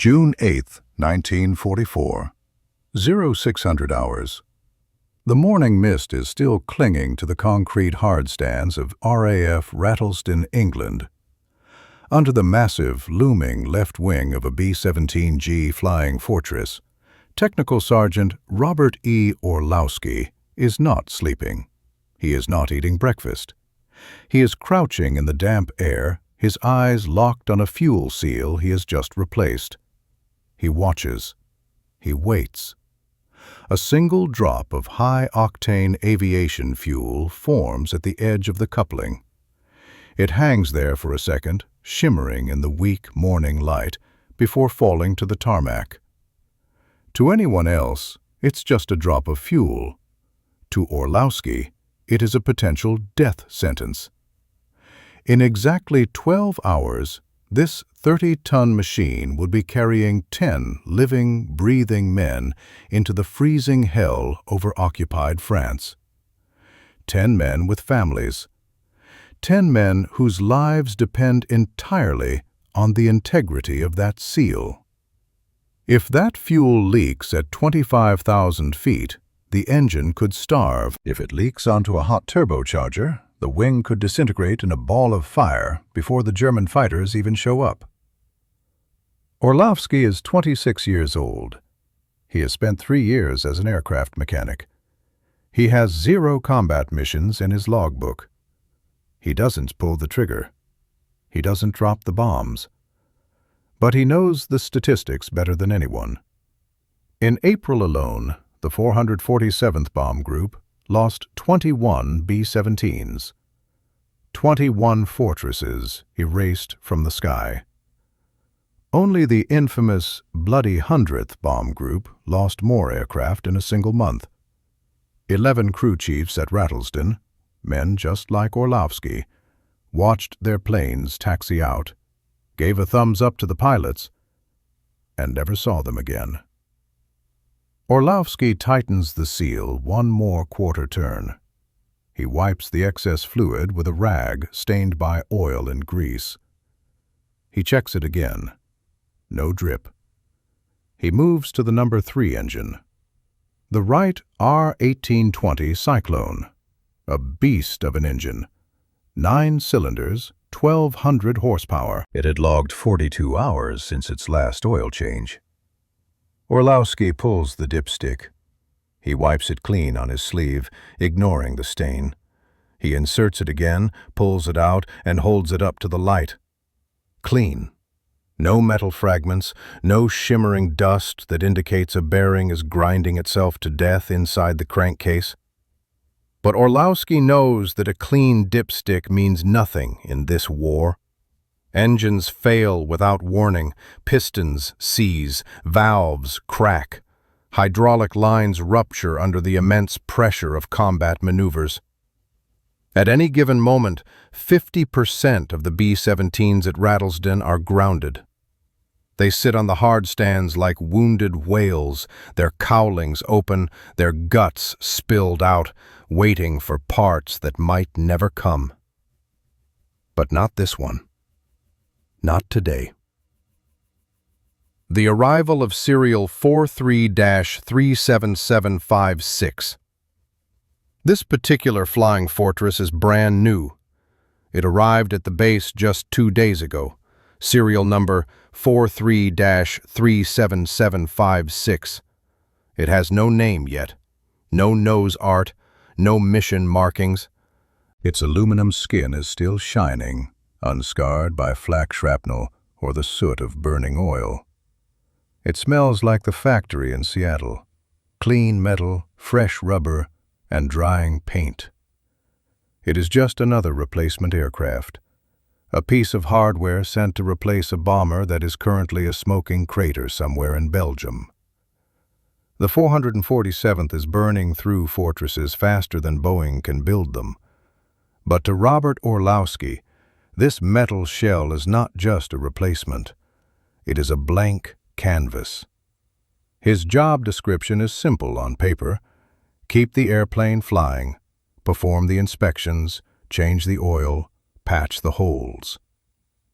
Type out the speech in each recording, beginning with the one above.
June 8, 1944. 0600 hours. The morning mist is still clinging to the concrete hardstands of RAF Rattlesden, England. Under the massive, looming left wing of a B-17G Flying Fortress, Technical Sergeant Robert Orlowski is not sleeping. He is not eating breakfast. He is crouching in the damp air, his eyes locked on a fuel seal he has just replaced. He watches. He waits. A single drop of high-octane aviation fuel forms at the edge of the coupling. It hangs there for a second, shimmering in the weak morning light, before falling to the tarmac. To anyone else, it's just a drop of fuel. To Orlowski, it is a potential death sentence. In exactly 12 hours, this 30-ton machine would be carrying 10 living, breathing men into the freezing hell over occupied France. 10 men with families. 10 men whose lives depend entirely on the integrity of that seal. If that fuel leaks at 25,000 feet, the engine could starve. If it leaks onto a hot turbocharger, the wing could disintegrate in a ball of fire before the German fighters even show up. Orlowski is 26 years old. He has spent 3 years as an aircraft mechanic. He has 0 combat missions in his logbook. He doesn't pull the trigger. He doesn't drop the bombs. But he knows the statistics better than anyone. In April alone, the 447th Bomb Group lost 21 B-17s. 21 fortresses erased from the sky. Only the infamous Bloody 100th Bomb Group lost more aircraft in a single month. 11 crew chiefs at Rattlesden, men just like Orlowski, watched their planes taxi out, gave a thumbs up to the pilots, and never saw them again. Orlowski tightens the seal one more quarter turn. He wipes the excess fluid with a rag stained by oil and grease. He checks it again. No drip. He moves to the number 3 engine. The Wright R-1820 Cyclone. A beast of an engine. 9 cylinders, 1,200 horsepower. It had logged 42 hours since its last oil change. Orlowski pulls the dipstick. He wipes it clean on his sleeve, ignoring the stain. He inserts it again, pulls it out, and holds it up to the light. Clean. No metal fragments, no shimmering dust that indicates a bearing is grinding itself to death inside the crankcase. But Orlowski knows that a clean dipstick means nothing in this war. Engines fail without warning, pistons seize, valves crack, hydraulic lines rupture under the immense pressure of combat maneuvers. At any given moment, 50% of the B-17s at Rattlesden are grounded. They sit on the hardstands like wounded whales, their cowlings open, their guts spilled out, waiting for parts that might never come. But not this one. Not today. The arrival of serial 43-37756. This particular flying fortress is brand new. It arrived at the base just 2 days ago. Serial number 43-37756. It has no name yet, no nose art, no mission markings. Its aluminum skin is still shining, unscarred by flak shrapnel or the soot of burning oil. It smells like the factory in Seattle. Clean metal, fresh rubber, and drying paint. It is just another replacement aircraft. A piece of hardware sent to replace a bomber that is currently a smoking crater somewhere in Belgium. The 447th is burning through fortresses faster than Boeing can build them. But to Robert Orlowski, this metal shell is not just a replacement. It is a blank canvas. His job description is simple on paper. Keep the airplane flying, perform the inspections, change the oil, patch the holes.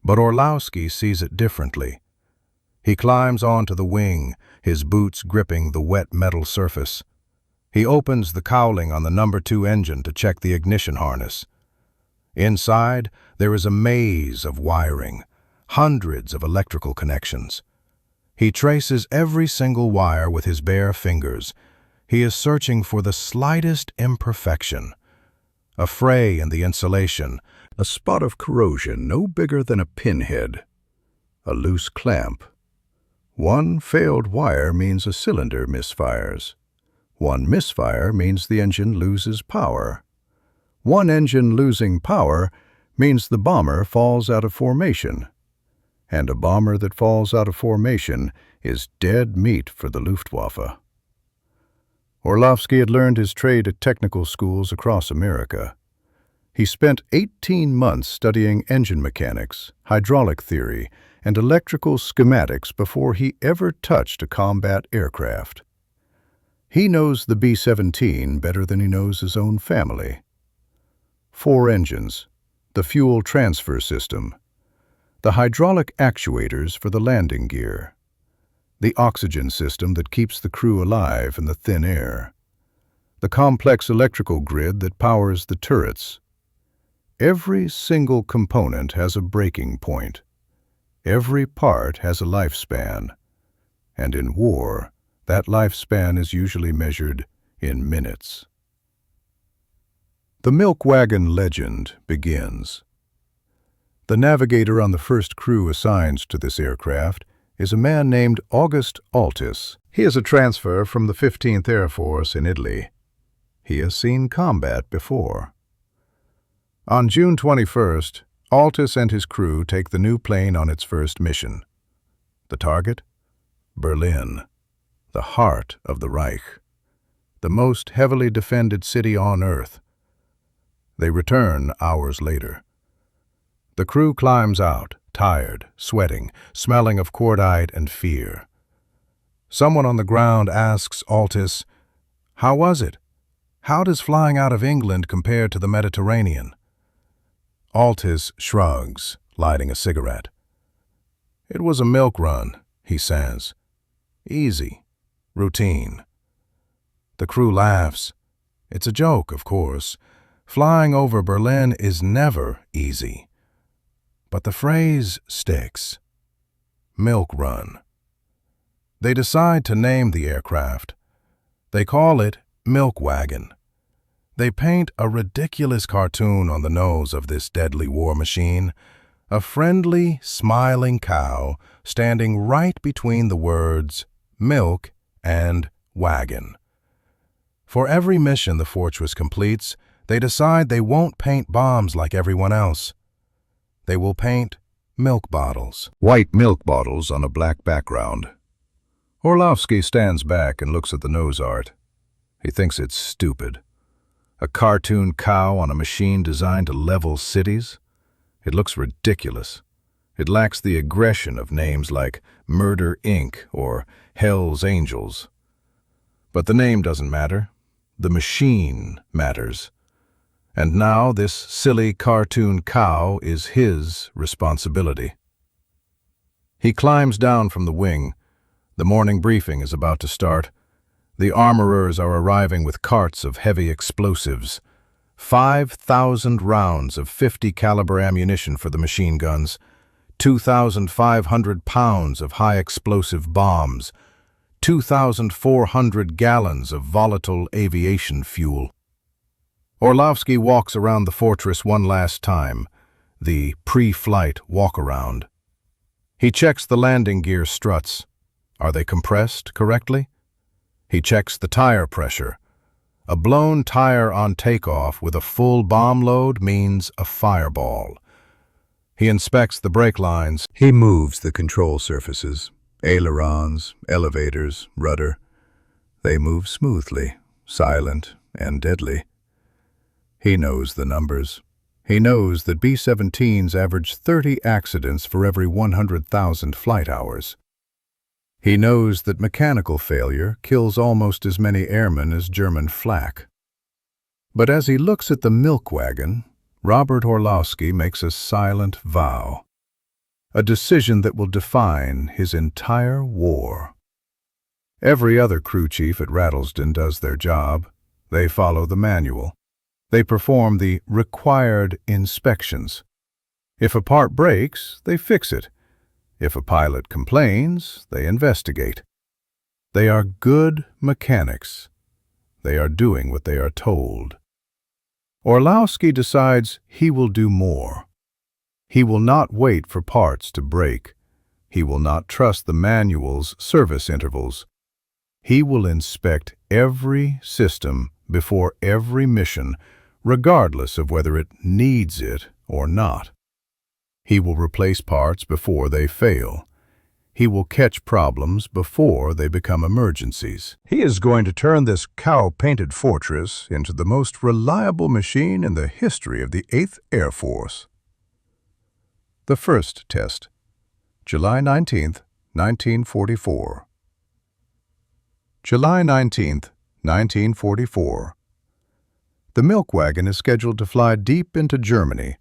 But Orlowski sees it differently. He climbs onto the wing, his boots gripping the wet metal surface. He opens the cowling on the No. 2 engine to check the ignition harness. Inside, there is a maze of wiring, hundreds of electrical connections. He traces every single wire with his bare fingers. He is searching for the slightest imperfection. A fray in the insulation, a spot of corrosion no bigger than a pinhead, a loose clamp. One failed wire means a cylinder misfires. One misfire means the engine loses power. One engine losing power means the bomber falls out of formation. And a bomber that falls out of formation is dead meat for the Luftwaffe. Orlowski had learned his trade at technical schools across America. He spent 18 months studying engine mechanics, hydraulic theory, and electrical schematics before he ever touched a combat aircraft. He knows the B-17 better than he knows his own family. 4 engines, the fuel transfer system, the hydraulic actuators for the landing gear, the oxygen system that keeps the crew alive in the thin air, the complex electrical grid that powers the turrets. Every single component has a breaking point. Every part has a lifespan. And in war, that lifespan is usually measured in minutes. The Milk Wagon legend begins. The navigator on the first crew assigned to this aircraft is a man named August Altis. He is a transfer from the 15th Air Force in Italy. He has seen combat before. On June 21st, Altis and his crew take the new plane on its first mission. The target? Berlin, the heart of the Reich, the most heavily defended city on Earth. They return hours later. The crew climbs out, tired, sweating, smelling of cordite and fear. Someone on the ground asks Altis, "How was it? How does flying out of England compare to the Mediterranean?" Altis shrugs, lighting a cigarette. "It was a milk run," he says. "Easy. Routine." The crew laughs. It's a joke, of course. Flying over Berlin is never easy. But the phrase sticks. Milk run. They decide to name the aircraft. They call it Milk Wagon. They paint a ridiculous cartoon on the nose of this deadly war machine, a friendly, smiling cow standing right between the words milk and wagon. For every mission the fortress completes, they decide they won't paint bombs like everyone else. They will paint milk bottles. White milk bottles on a black background. Orlowski stands back and looks at the nose art. He thinks it's stupid. A cartoon cow on a machine designed to level cities? It looks ridiculous. It lacks the aggression of names like Murder, Inc. or Hell's Angels. But the name doesn't matter. The machine matters. And now this silly cartoon cow is his responsibility. He climbs down from the wing. The morning briefing is about to start. The armorers are arriving with carts of heavy explosives. 5,000 rounds of .50 caliber ammunition for the machine guns, 2,500 pounds of high explosive bombs, 2,400 gallons of volatile aviation fuel. Orlowski walks around the fortress one last time, the pre-flight walk-around. He checks the landing gear struts. Are they compressed correctly? He checks the tire pressure. A blown tire on takeoff with a full bomb load means a fireball. He inspects the brake lines. He moves the control surfaces, ailerons, elevators, rudder. They move smoothly, silent, and deadly. He knows the numbers. He knows that B-17s average 30 accidents for every 100,000 flight hours. He knows that mechanical failure kills almost as many airmen as German flak. But as he looks at the milk wagon, Robert Orlowski makes a silent vow. a decision that will define his entire war. Every other crew chief at Rattlesden does their job. They follow the manual. They perform the required inspections. If a part breaks, they fix it. If a pilot complains, they investigate. They are good mechanics. They are doing what they are told. Orlowski decides he will do more. He will not wait for parts to break. He will not trust the manual's service intervals. He will inspect every system before every mission, regardless of whether it needs it or not. He will replace parts before they fail. He will catch problems before they become emergencies. He is going to turn this cow-painted fortress into the most reliable machine in the history of the 8th Air Force. The first test, July 19, 1944. July 19, 1944. The milk wagon is scheduled to fly deep into Germany.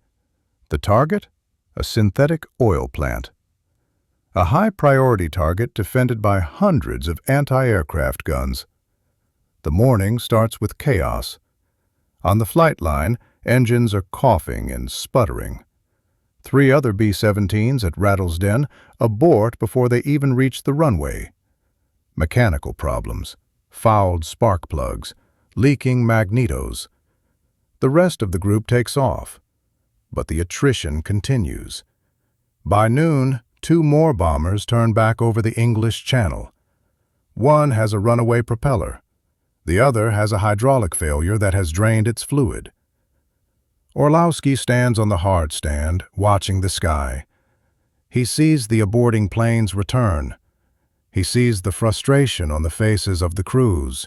The target? A synthetic oil plant. A high-priority target defended by hundreds of anti-aircraft guns. The morning starts with chaos. On the flight line, engines are coughing and sputtering. 3 other B-17s at Rattlesden abort before they even reach the runway. Mechanical problems, fouled spark plugs, leaking magnetos. The rest of the group takes off, but the attrition continues. By noon, 2 more bombers turn back over the English Channel. One has a runaway propeller. The other has a hydraulic failure that has drained its fluid. Orlowski stands on the hard stand, watching the sky. He sees the aborting planes return. He sees the frustration on the faces of the crews.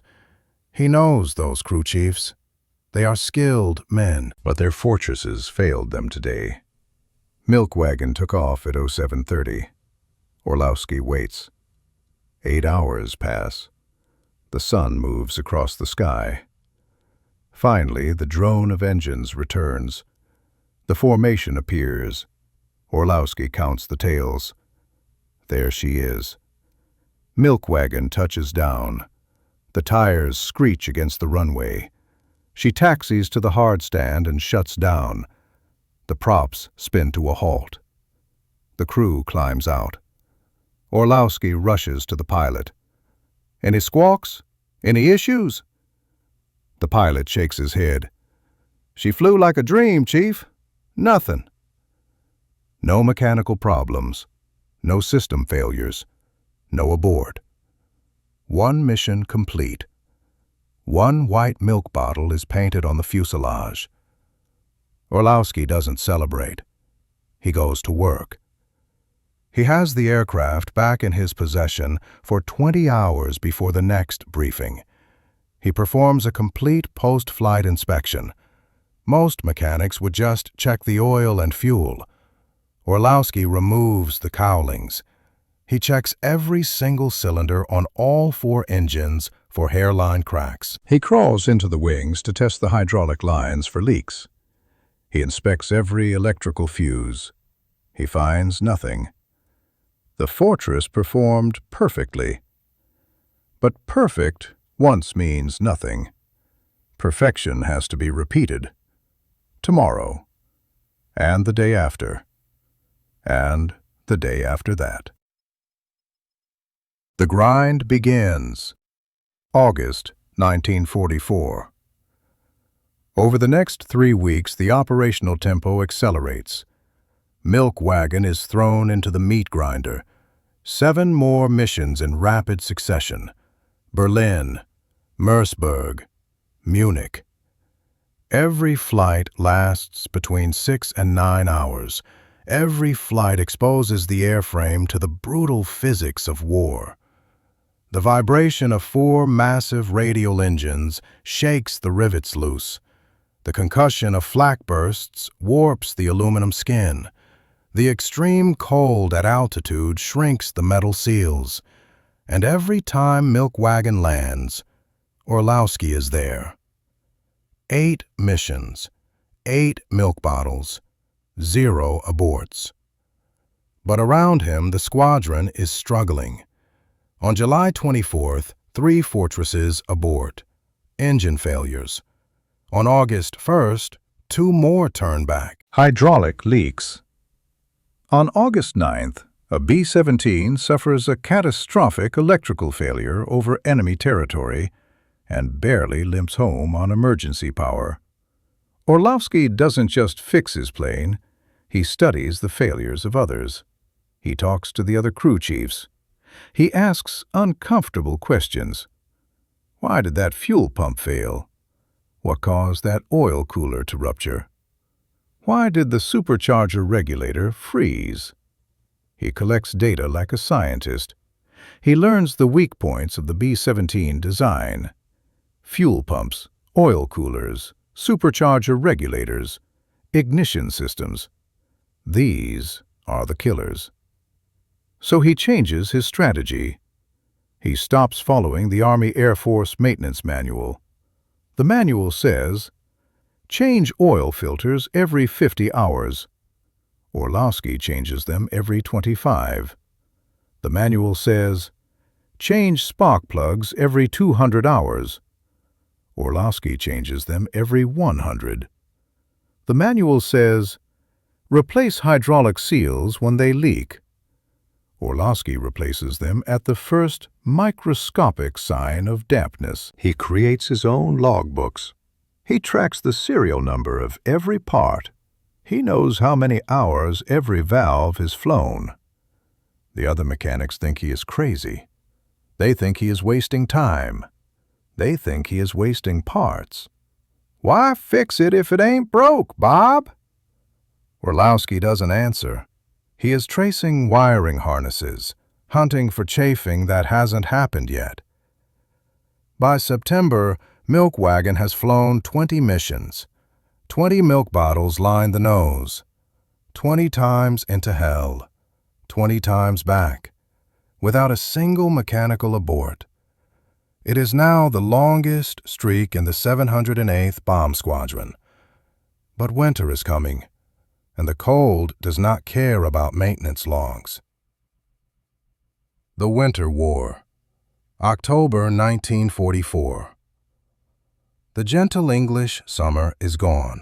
He knows those crew chiefs. They are skilled men, but their fortresses failed them today. Milk wagon took off at 07:30. Orlowski waits. 8 hours pass. The sun moves across the sky. Finally, the drone of engines returns. The formation appears. Orlowski counts the tails. There she is. Milk wagon touches down. The tires screech against the runway. She taxis to the hard stand and shuts down. The props spin to a halt. The crew climbs out. Orlowski rushes to the pilot. "Any squawks? Any issues?" The pilot shakes his head. "She flew like a dream, Chief. Nothing." No mechanical problems. No system failures. No abort. One mission complete. One white milk bottle is painted on the fuselage. Orlowski doesn't celebrate. He goes to work. He has the aircraft back in his possession for 20 hours before the next briefing. He performs a complete post-flight inspection. Most mechanics would just check the oil and fuel. Orlowski removes the cowlings. He checks every single cylinder on all 4 engines for hairline cracks. He crawls into the wings to test the hydraulic lines for leaks. He inspects every electrical fuse. He finds nothing. The fortress performed perfectly. But perfect once means nothing. Perfection has to be repeated. Tomorrow. And the day after. And the day after that. The grind begins. August 1944. Over the next 3 weeks, the operational tempo accelerates. Milk wagon is thrown into the meat grinder. 7 more missions in rapid succession. Berlin, Merseburg, Munich. Every flight lasts between 6 and 9 hours. Every flight exposes the airframe to the brutal physics of war. The vibration of 4 massive radial engines shakes the rivets loose. The concussion of flak bursts warps the aluminum skin. The extreme cold at altitude shrinks the metal seals. And every time milk wagon lands, Orlowski is there. 8 missions, 8 milk bottles, 0 aborts. But around him, the squadron is struggling. On July 24th, 3 fortresses abort. Engine failures. On August 1st, 2 more turn back. Hydraulic leaks. On August 9th, a B-17 suffers a catastrophic electrical failure over enemy territory and barely limps home on emergency power. Orlowski doesn't just fix his plane, he studies the failures of others. He talks to the other crew chiefs. He asks uncomfortable questions. Why did that fuel pump fail? What caused that oil cooler to rupture? Why did the supercharger regulator freeze? He collects data like a scientist. He learns the weak points of the B-17 design. Fuel pumps, oil coolers, supercharger regulators, ignition systems. These are the killers. So he changes his strategy. He stops following the Army Air Force Maintenance Manual. The manual says, change oil filters every 50 hours. Orlowski changes them every 25. The manual says, change spark plugs every 200 hours. Orlowski changes them every 100. The manual says, replace hydraulic seals when they leak. Orlowski replaces them at the first microscopic sign of dampness. He creates his own logbooks. He tracks the serial number of every part. He knows how many hours every valve has flown. The other mechanics think he is crazy. They think he is wasting time. They think he is wasting parts. Why fix it if it ain't broke, Bob? Orlowski doesn't answer. He is tracing wiring harnesses, hunting for chafing that hasn't happened yet. By September, Wagon has flown 20 missions. 20 milk bottles line the nose. 20 times into hell. 20 times back. Without a single mechanical abort. It is now the longest streak in the 708th Bomb Squadron. But winter is coming, and the cold does not care about maintenance logs. The Winter War, October 1944. The gentle English summer is gone.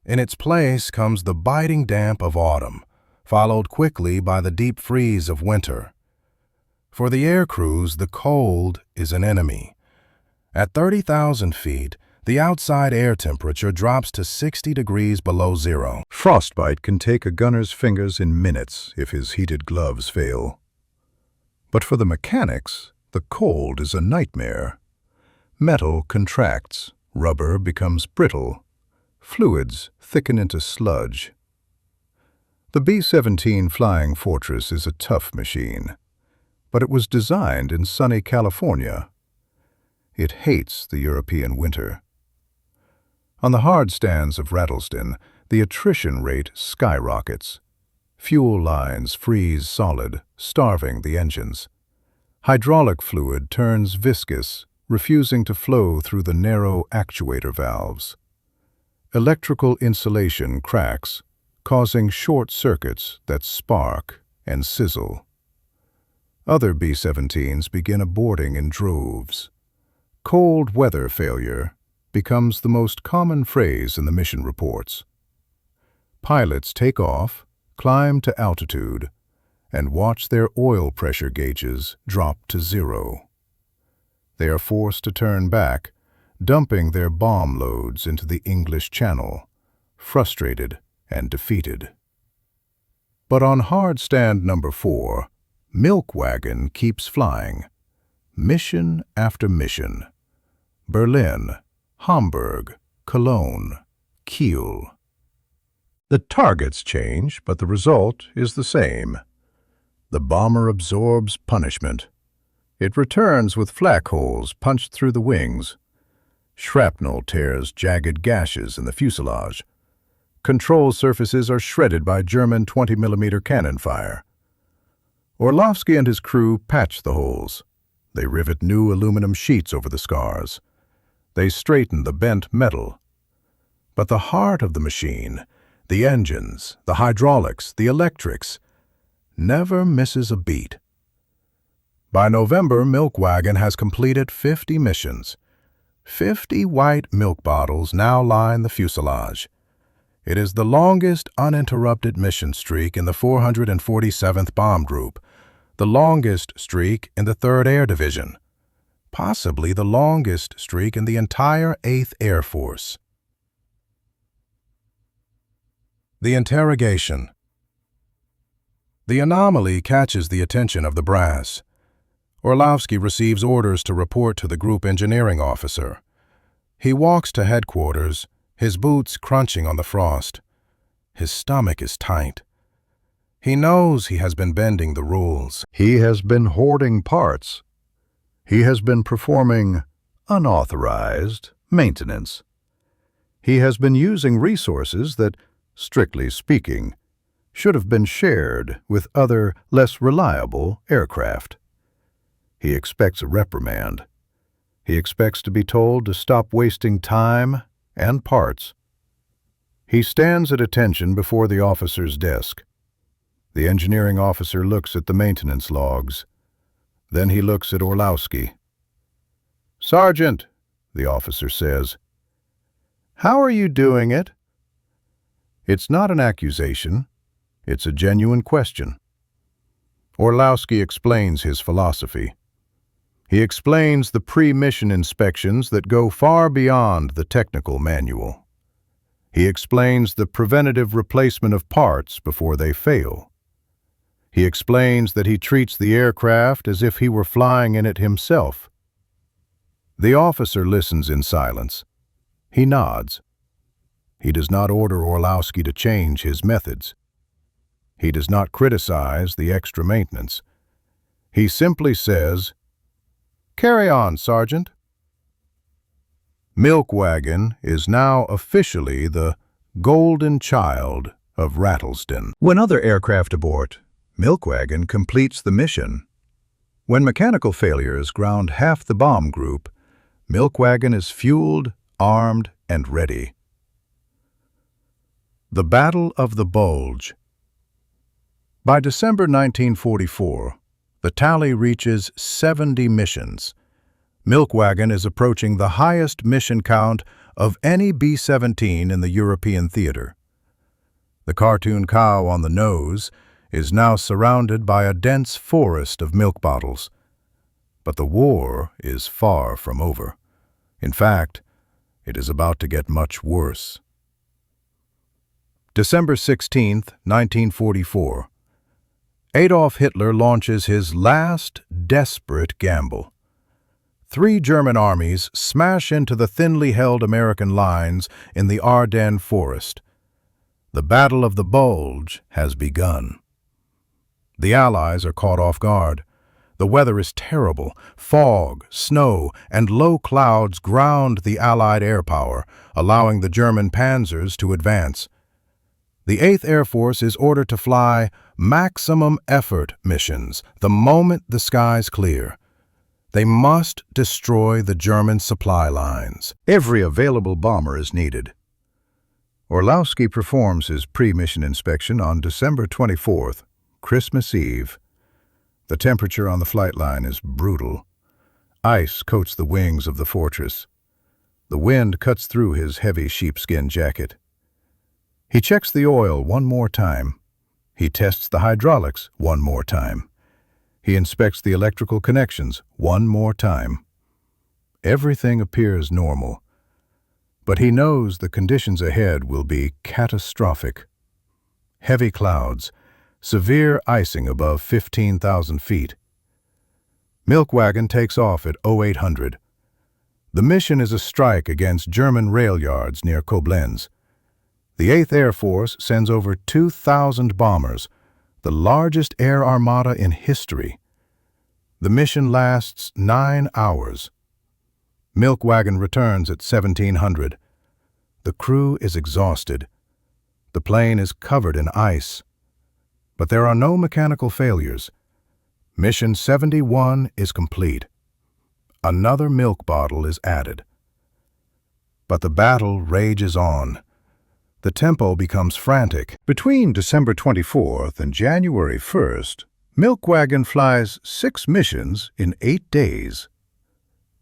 In its place comes the biting damp of autumn, followed quickly by the deep freeze of winter. For the air crews, the cold is an enemy. At 30,000 feet, the outside air temperature drops to 60 degrees below zero. Frostbite can take a gunner's fingers in minutes if his heated gloves fail. But for the mechanics, the cold is a nightmare. Metal contracts, rubber becomes brittle, fluids thicken into sludge. The B-17 Flying Fortress is a tough machine, but it was designed in sunny California. It hates the European winter. On the hard stands of Rattlesden, the attrition rate skyrockets. Fuel lines freeze solid, starving the engines. Hydraulic fluid turns viscous, refusing to flow through the narrow actuator valves. Electrical insulation cracks, causing short circuits that spark and sizzle. Other B-17s begin aborting in droves. Cold weather failure becomes the most common phrase in the mission reports. Pilots take off, climb to altitude, and watch their oil pressure gauges drop to zero. They are forced to turn back, dumping their bomb loads into the English Channel, frustrated and defeated. But on hard stand number 4, Wagon keeps flying, mission after mission. Berlin, Hamburg, Cologne, Kiel. The targets change, but the result is the same. The bomber absorbs punishment. It returns with flak holes punched through the wings. Shrapnel tears jagged gashes in the fuselage. Control surfaces are shredded by German 20mm cannon fire. Orlowski and his crew patch the holes. They rivet new aluminum sheets over the scars. They straighten the bent metal. But the heart of the machine, the engines, the hydraulics, the electrics, never misses a beat. By November, Wagon has completed 50 missions. 50 white milk bottles now line the fuselage. It is the longest uninterrupted mission streak in the 447th Bomb Group, the longest streak in the 3rd Air Division, possibly the longest streak in the entire 8th Air Force. The interrogation. The anomaly catches the attention of the brass. Orlowski receives orders to report to the group engineering officer. He walks to headquarters, his boots crunching on the frost. His stomach is tight. He knows he has been bending the rules. He has been hoarding parts. He has been performing unauthorized maintenance. He has been using resources that, strictly speaking, should have been shared with other, less reliable aircraft. He expects a reprimand. He expects to be told to stop wasting time and parts. He stands at attention before the officer's desk. The engineering officer looks at the maintenance logs. Then he looks at Orlowski. "Sergeant," the officer says, "how are you doing it?" It's not an accusation. It's a genuine question. Orlowski explains his philosophy. He explains the pre-mission inspections that go far beyond the technical manual. He explains the preventative replacement of parts before they fail. He explains that he treats the aircraft as if he were flying in it himself. The officer listens in silence. He nods. He does not order Orlowski to change his methods. He does not criticize the extra maintenance. He simply says, "Carry on, Sergeant." Wagon is now officially the golden child of Rattlesden. When other aircraft abort, Wagon completes the mission. When mechanical failures ground half the bomb group, Wagon is fueled, armed, and ready. The Battle of the Bulge. By December 1944, the tally reaches 70 missions. Wagon is approaching the highest mission count of any B-17 in the European theater. The cartoon cow on the nose is now surrounded by a dense forest of milk bottles. But the war is far from over. In fact, it is about to get much worse. December 16, 1944. Adolf Hitler launches his last desperate gamble. 3 German armies smash into the thinly held American lines in the Ardennes forest. The Battle of the Bulge has begun. The Allies are caught off guard. The weather is terrible. Fog, snow, and low clouds ground the Allied air power, allowing the German panzers to advance. The 8th Air Force is ordered to fly maximum effort missions the moment the skies clear. They must destroy the German supply lines. Every available bomber is needed. Orlowski performs his pre-mission inspection on December 24th, Christmas Eve. The temperature on the flight line is brutal. Ice coats the wings of the fortress. The wind cuts through his heavy sheepskin jacket. He checks the oil one more time. He tests the hydraulics one more time. He inspects the electrical connections one more time. Everything appears normal, but he knows the conditions ahead will be catastrophic. Heavy clouds, severe icing above 15,000 feet. Wagon takes off at 0800. The mission is a strike against German rail yards near Koblenz. The 8th Air Force sends over 2,000 bombers, the largest air armada in history. The mission lasts 9 hours. Wagon returns at 1700. The crew is exhausted. The plane is covered in ice. But there are no mechanical failures. Mission 71 is complete. Another milk bottle is added. But the battle rages on. The tempo becomes frantic. Between December 24th and January 1st, Milk Wagon flies 6 missions in 8 days.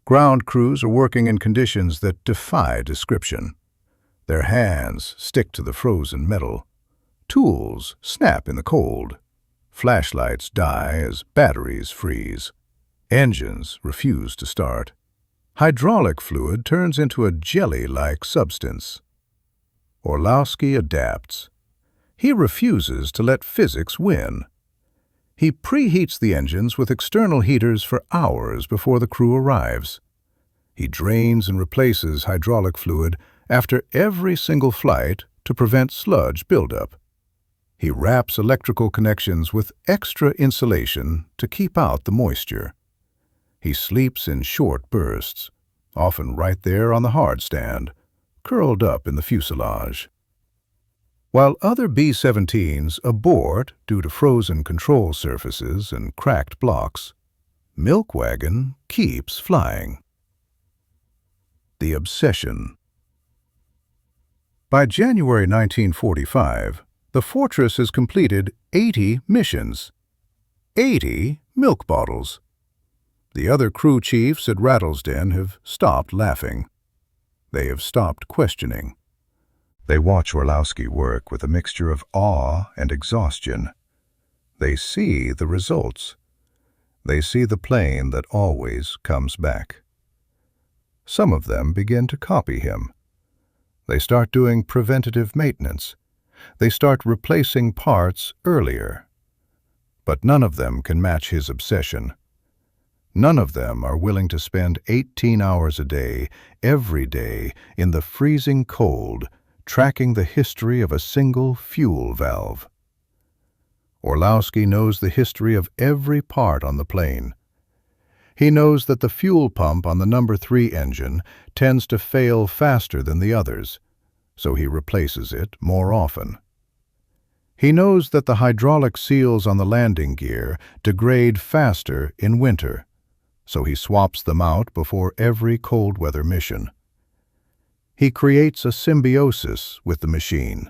Ground crews are working in conditions that defy description. Their hands stick to the frozen metal. Tools snap in the cold. Flashlights die as batteries freeze. Engines refuse to start. Hydraulic fluid turns into a jelly-like substance. Orlowski adapts. He refuses to let physics win. He preheats the engines with external heaters for hours before the crew arrives. He drains and replaces hydraulic fluid after every single flight to prevent sludge buildup. He wraps electrical connections with extra insulation to keep out the moisture. He sleeps in short bursts, often right there on the hard stand, curled up in the fuselage. While other B-17s abort due to frozen control surfaces and cracked blocks, Milk Wagon keeps flying. The obsession. By January 1945, the Fortress has completed 80 missions. 80 milk bottles. The other crew chiefs at Rattlesden have stopped laughing. They have stopped questioning. They watch Orlowski work with a mixture of awe and exhaustion. They see the results. They see the plane that always comes back. Some of them begin to copy him. They start doing preventative maintenance. They start replacing parts earlier. But none of them can match his obsession. None of them are willing to spend 18 hours a day, every day, in the freezing cold, tracking the history of a single fuel valve. Orlowski knows the history of every part on the plane. He knows that the fuel pump on the No. 3 engine tends to fail faster than the others, so he replaces it more often. He knows that the hydraulic seals on the landing gear degrade faster in winter, so he swaps them out before every cold-weather mission. He creates a symbiosis with the machine.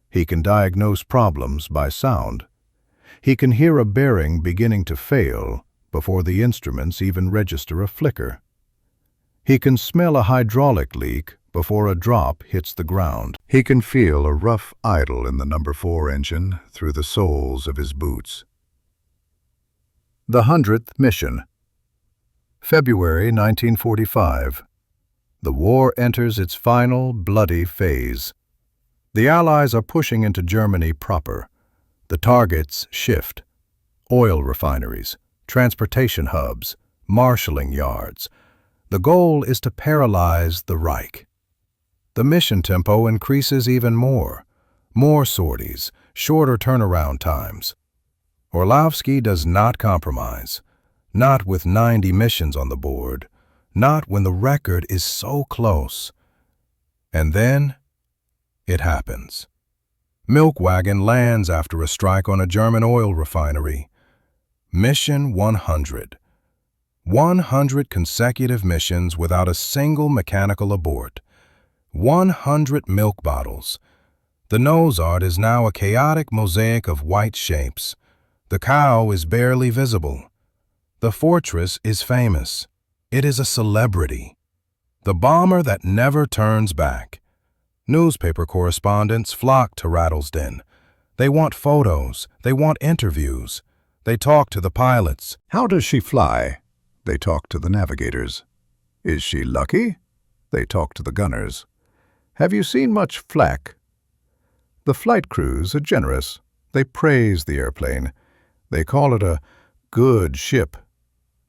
He can diagnose problems by sound. He can hear a bearing beginning to fail before the instruments even register a flicker. He can smell a hydraulic leak before a drop hits the ground. He can feel a rough idle in the No. 4 engine through the soles of his boots. The 100th Mission. February 1945. The war enters its final, bloody phase. The Allies are pushing into Germany proper. The targets shift. Oil refineries, transportation hubs, marshalling yards. The goal is to paralyze the Reich. The mission tempo increases even more. More sorties, shorter turnaround times. Orlowski does not compromise. Not with 90 missions on the board. Not when the record is so close. And then, it happens. Milk Wagon lands after a strike on a German oil refinery. Mission 100. 100 consecutive missions without a single mechanical abort. 100 milk bottles. The nose art is now a chaotic mosaic of white shapes. The cow is barely visible. The Fortress is famous. It is a celebrity. The bomber that never turns back. Newspaper correspondents flock to Rattlesden. They want photos. They want interviews. They talk to the pilots. How does she fly? They talk to the navigators. Is she lucky? They talk to the gunners. Have you seen much flak? The flight crews are generous. They praise the airplane. They call it a good ship.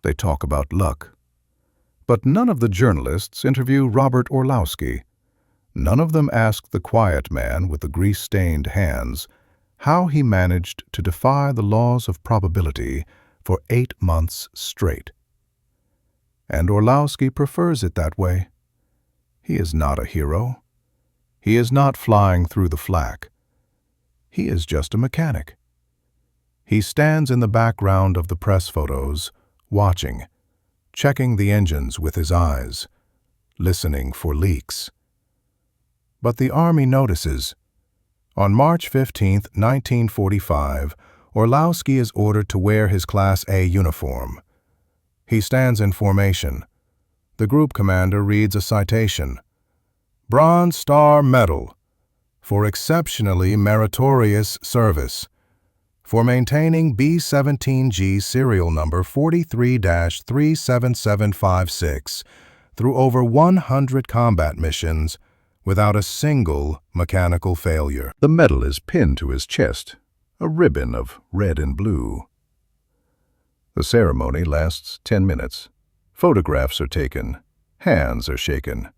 They talk about luck. But none of the journalists interview Robert Orlowski. None of them ask the quiet man with the grease-stained hands how he managed to defy the laws of probability for 8 months straight. And Orlowski prefers it that way. He is not a hero. He is not flying through the flak. He is just a mechanic. He stands in the background of the press photos, watching, checking the engines with his eyes, listening for leaks. But the Army notices. On March 15, 1945, Orlowski is ordered to wear his Class A uniform. He stands in formation. The group commander reads a citation. Bronze Star Medal for exceptionally meritorious service for maintaining B-17G serial number 43-37756 through over 100 combat missions without a single mechanical failure. The medal is pinned to his chest, a ribbon of red and blue. The ceremony lasts 10 minutes. Photographs are taken, hands are shaken.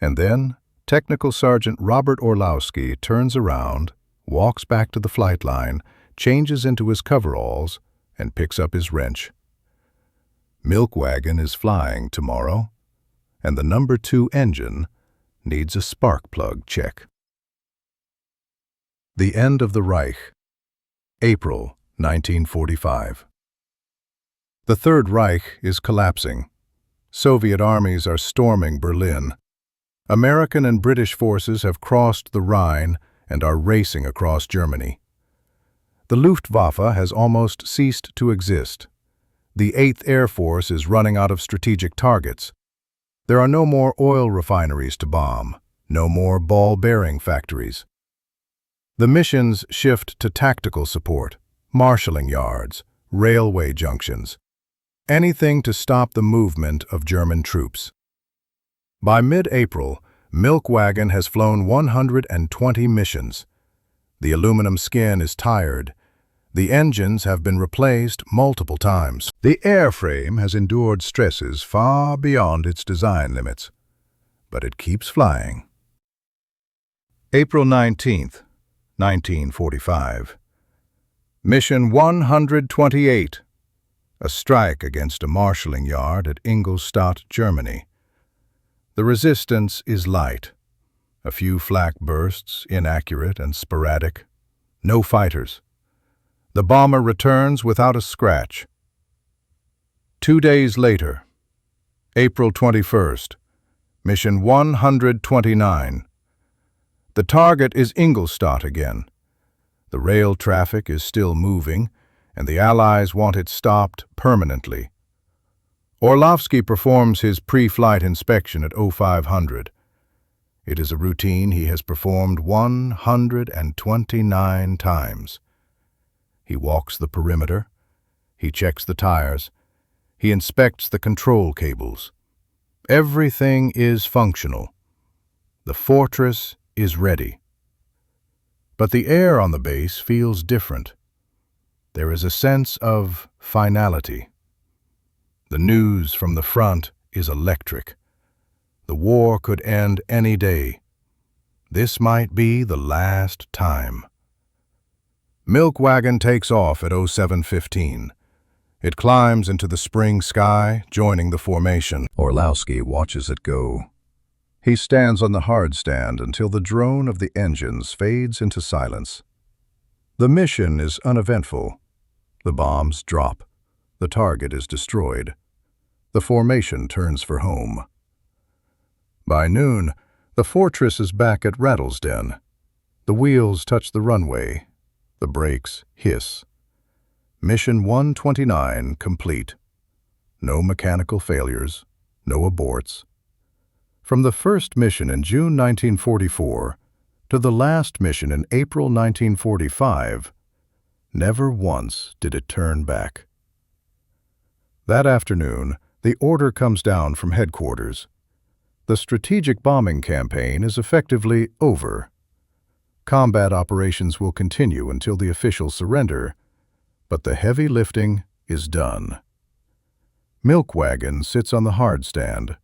And then, Technical Sergeant Robert Orlowski turns around, walks back to the flight line, changes into his coveralls, and picks up his wrench. Milk Wagon is flying tomorrow, and the number 2 engine needs a spark plug check. The End of the Reich, April 1945. The Third Reich is collapsing. Soviet armies are storming Berlin. American and British forces have crossed the Rhine and are racing across Germany. The Luftwaffe has almost ceased to exist. The 8th Air Force is running out of strategic targets. There are no more oil refineries to bomb, no more ball-bearing factories. The missions shift to tactical support, marshalling yards, railway junctions, anything to stop the movement of German troops. By mid-April, Milk Wagon has flown 120 missions. The aluminum skin is tired. The engines have been replaced multiple times. The airframe has endured stresses far beyond its design limits, but it keeps flying. April 19, 1945. Mission 128. A strike against a marshalling yard at Ingolstadt, Germany. The resistance is light. A few flak bursts, inaccurate and sporadic. No fighters. The bomber returns without a scratch. 2 days later, April 21st, Mission 129. The target is Ingolstadt again. The rail traffic is still moving, and the Allies want it stopped permanently. Orlowski performs his pre-flight inspection at 0500. It is a routine he has performed 129 times. He walks the perimeter, he checks the tires, he inspects the control cables. Everything is functional. The fortress is ready. But the air on the base feels different. There is a sense of finality. The news from the front is electric. The war could end any day. This might be the last time. Milk Wagon takes off at 07:15. It climbs into the spring sky, joining the formation. Orlowski watches it go. He stands on the hard stand until the drone of the engines fades into silence. The mission is uneventful. The bombs drop. The target is destroyed. The formation turns for home. By noon, the fortress is back at Rattlesden. The wheels touch the runway. The brakes hiss. Mission 129 complete. No mechanical failures, no aborts. From the first mission in June 1944 to the last mission in April 1945, never once did it turn back. That afternoon, the order comes down from headquarters. The strategic bombing campaign is effectively over. Combat operations will continue until the official surrender, but the heavy lifting is done. Milk Wagon sits on the hard stand.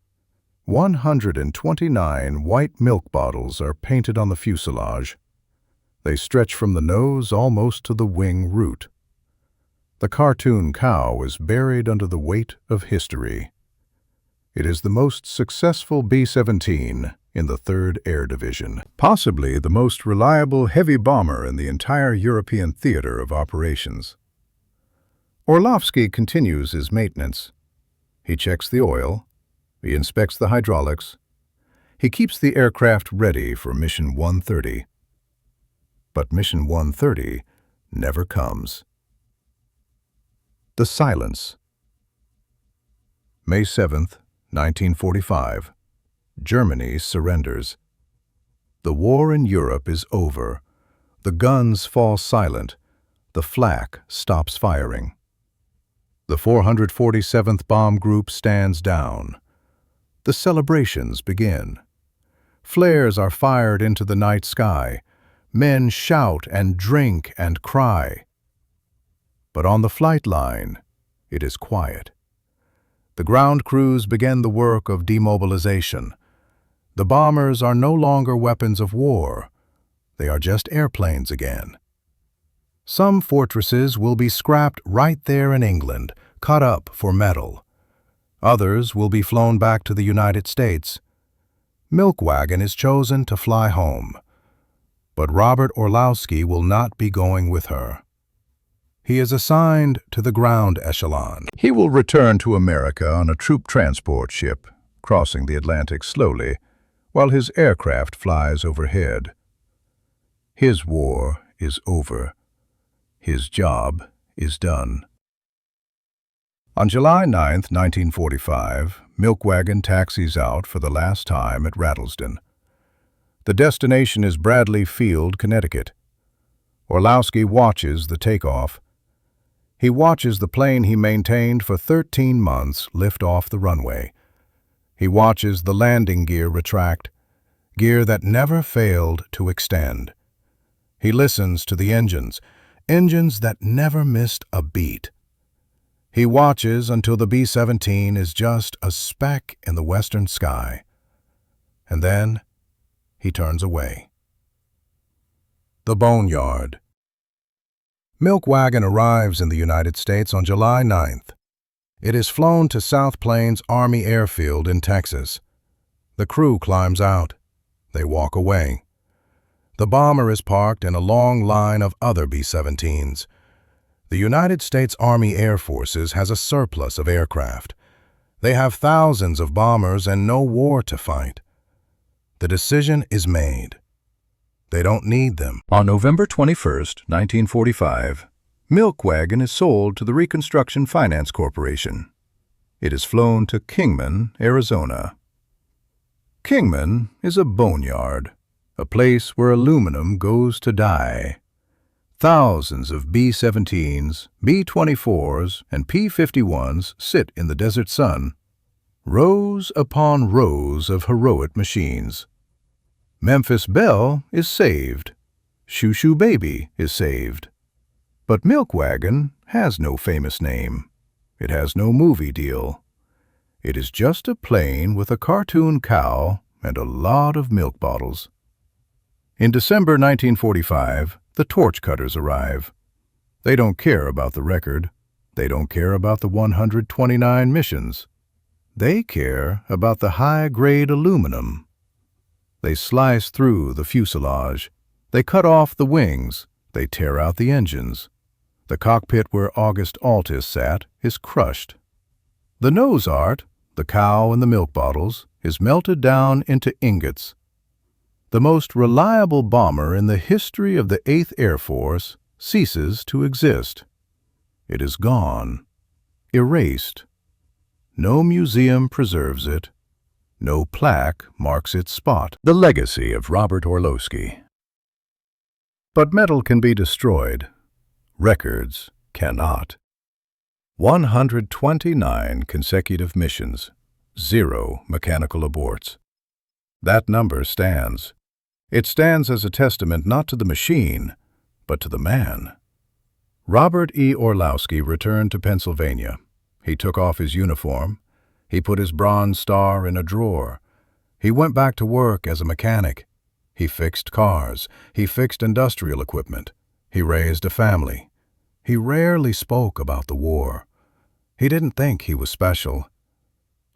129 white milk bottles are painted on the fuselage. They stretch from the nose almost to the wing root. The cartoon cow is buried under the weight of history. It is the most successful B-17 in the 3rd Air Division, possibly the most reliable heavy bomber in the entire European theater of operations. Orlowski continues his maintenance. He checks the oil, he inspects the hydraulics, He keeps the aircraft ready for Mission 130. But Mission 130 never comes. The silence. May 7th, 1945. Germany surrenders. The war in Europe is over. The guns fall silent. The flak stops firing. The 447th Bomb Group stands down. The celebrations begin. Flares are fired into the night sky. Men shout and drink and cry. But on the flight line, it is quiet. The ground crews begin the work of demobilization. The bombers are no longer weapons of war. They are just airplanes again. Some fortresses will be scrapped right there in England, cut up for metal. Others will be flown back to the United States. Wagon is chosen to fly home. But Robert Orlowski will not be going with her. He is assigned to the ground echelon. He will return to America on a troop transport ship, crossing the Atlantic slowly, while his aircraft flies overhead. His war is over. His job is done. On July 9, 1945, Wagon taxis out for the last time at Rattlesden. The destination is Bradley Field, Connecticut. Orlowski watches the takeoff. He watches the plane he maintained for 13 months lift off the runway. He watches the landing gear retract, gear that never failed to extend. He listens to the engines that never missed a beat. He watches until the B-17 is just a speck in the western sky. And then he turns away. The Boneyard. Wagon arrives in the United States on July 9th. It is flown to South Plains Army Airfield in Texas. The crew climbs out. They walk away. The bomber is parked in a long line of other B-17s. The United States Army Air Forces has a surplus of aircraft. They have thousands of bombers and no war to fight. The decision is made. They don't need them. On November 21st, 1945, Wagon is sold to the Reconstruction Finance Corporation. It is flown to Kingman, Arizona. Kingman is a boneyard, a place where aluminum goes to die. Thousands of B-17s, B-24s, and P-51s sit in the desert sun, rows upon rows of heroic machines. Memphis Belle is saved. Shoo Shoo Baby is saved. But Wagon has no famous name. It has no movie deal. It is just a plane with a cartoon cow and a lot of milk bottles. In December 1945, the torch cutters arrive. They don't care about the record. They don't care about the 129 missions. They care about the high-grade aluminum. They slice through the fuselage. They cut off the wings. They tear out the engines. The cockpit where August Altis sat is crushed. The nose art, the cow and the milk bottles, is melted down into ingots. The most reliable bomber in the history of the 8th Air Force ceases to exist. It is gone, erased. No museum preserves it. No plaque marks its spot. The legacy of Robert Orlowski. But metal can be destroyed. Records cannot. 129 consecutive missions, 0 mechanical aborts. That number stands. It stands as a testament not to the machine, but to the man. Robert E. Orlowski returned to Pennsylvania. He took off his uniform. He put his Bronze Star in a drawer. He went back to work as a mechanic. He fixed cars. He fixed industrial equipment. He raised a family. He rarely spoke about the war. He didn't think he was special.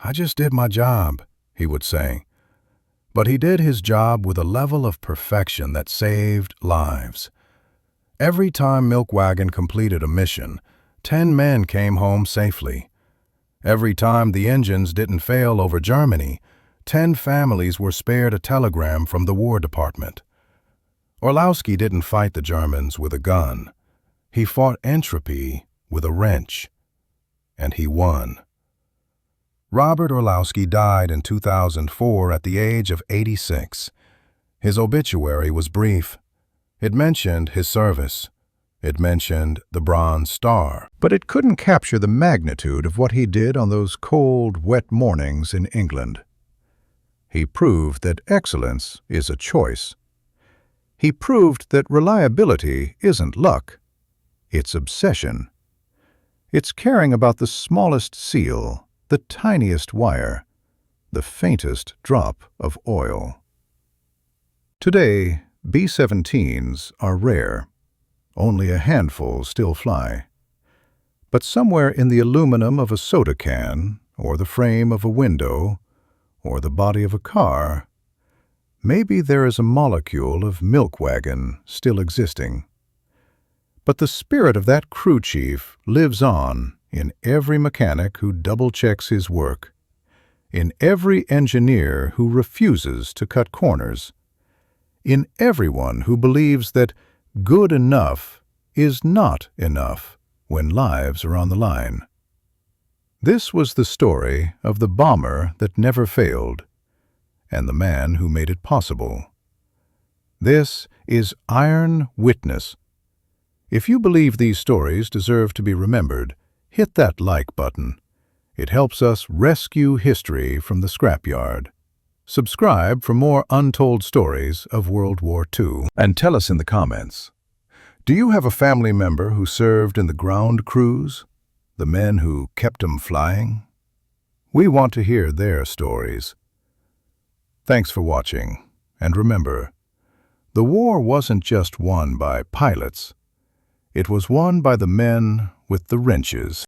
"I just did my job," he would say. But he did his job with a level of perfection that saved lives. Every time Wagon completed a mission, 10 men came home safely. Every time the engines didn't fail over Germany, 10 families were spared a telegram from the War Department. Orlowski didn't fight the Germans with a gun. He fought entropy with a wrench. And he won. Robert Orlowski died in 2004 at the age of 86. His obituary was brief. It mentioned his service. It mentioned the Bronze Star. But it couldn't capture the magnitude of what he did on those cold, wet mornings in England. He proved that excellence is a choice. He proved that reliability isn't luck. It's obsession. It's caring about the smallest seal, the tiniest wire, the faintest drop of oil. Today, B-17s are rare. Only a handful still fly. But somewhere in the aluminum of a soda can, or the frame of a window, or the body of a car, maybe there is a molecule of milk wagon still existing. But the spirit of that crew chief lives on in every mechanic who double-checks his work, in every engineer who refuses to cut corners, in everyone who believes that good enough is not enough when lives are on the line. This was the story of the bomber that never failed, and the man who made it possible. This is Iron Witness. If you believe these stories deserve to be remembered, hit that like button. It helps us rescue history from the scrapyard. Subscribe for more untold stories of World War II. And tell us in the comments, do you have a family member who served in the ground crews? The men who kept 'em flying? We want to hear their stories. Thanks for watching, and remember, the war wasn't just won by pilots. It was won by the men with the wrenches.